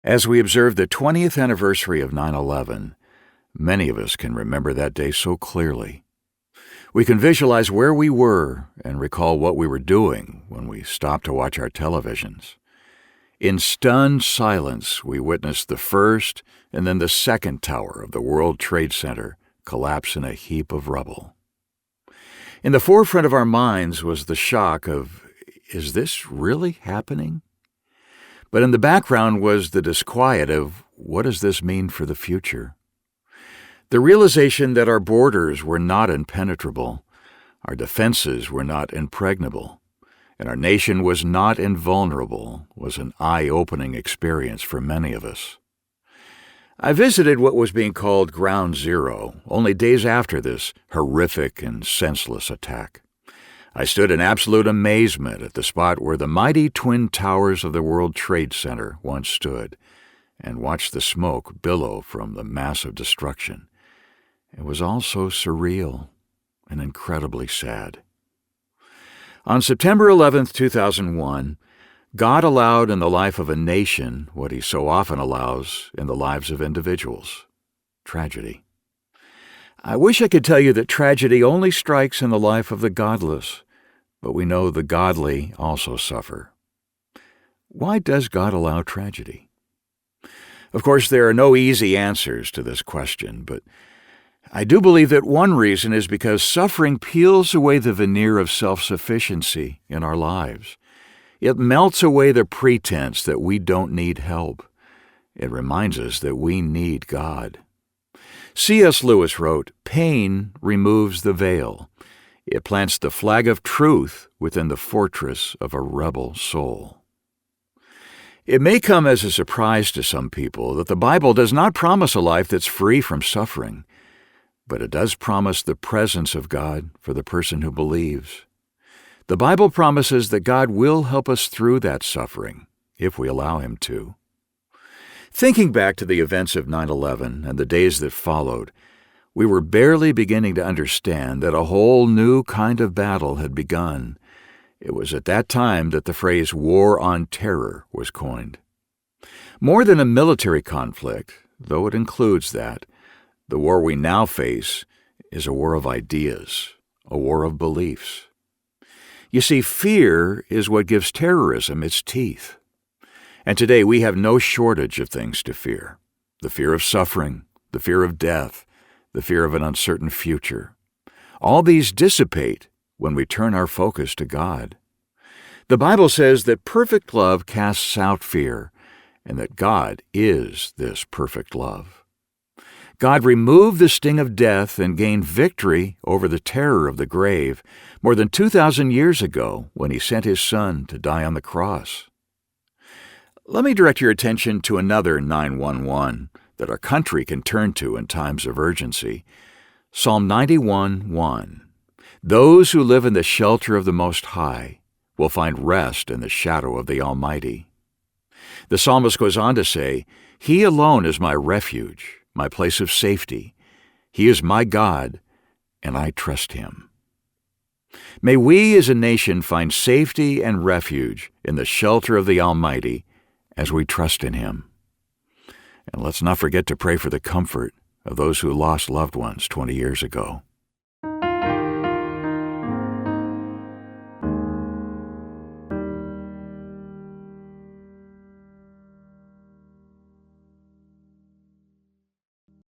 As we observe the 20th anniversary of 9/11, many of us can remember that day so clearly. We can visualize where we were and recall what we were doing when we stopped to watch our televisions. In stunned silence, we witnessed the first and then the second tower of the World Trade Center collapse in a heap of rubble. In the forefront of our minds was the shock of, is this really happening? But in the background was the disquiet of, what does this mean for the future? The realization that our borders were not impenetrable, our defenses were not impregnable, and our nation was not invulnerable was an eye-opening experience for many of us. I visited what was being called Ground Zero only days after this horrific and senseless attack. I stood in absolute amazement at the spot where the mighty twin towers of the World Trade Center once stood and watched the smoke billow from the massive destruction. It was all so surreal and incredibly sad. On September 11, 2001, God allowed in the life of a nation what he so often allows in the lives of individuals: tragedy. I wish I could tell you that tragedy only strikes in the life of the godless, but we know the godly also suffer. Why does God allow tragedy? Of course, there are no easy answers to this question, but I do believe that one reason is because suffering peels away the veneer of self-sufficiency in our lives. It melts away the pretense that we don't need help. It reminds us that we need God. C.S. Lewis wrote, "Pain removes the veil. It plants the flag of truth within the fortress of a rebel soul." It may come as a surprise to some people that the Bible does not promise a life that's free from suffering, but it does promise the presence of God for the person who believes. The Bible promises that God will help us through that suffering, if we allow him to. Thinking back to the events of 9/11 and the days that followed, we were barely beginning to understand that a whole new kind of battle had begun. It was at that time that the phrase war on terror was coined. More than a military conflict, though it includes that, the war we now face is a war of ideas, a war of beliefs. You see, fear is what gives terrorism its teeth. And today we have no shortage of things to fear: the fear of suffering, the fear of death, the fear of an uncertain future. All these dissipate when we turn our focus to God. The Bible says that perfect love casts out fear, and that God is this perfect love. God removed the sting of death and gained victory over the terror of the grave more than 2,000 years ago when he sent his Son to die on the cross. Let me direct your attention to another 911 that our country can turn to in times of urgency. Psalm 91:1. "Those who live in the shelter of the Most High will find rest in the shadow of the Almighty." The psalmist goes on to say, "He alone is my refuge, my place of safety. He is my God, and I trust him." May we as a nation find safety and refuge in the shelter of the Almighty as we trust in him. And let's not forget to pray for the comfort of those who lost loved ones 20 years ago.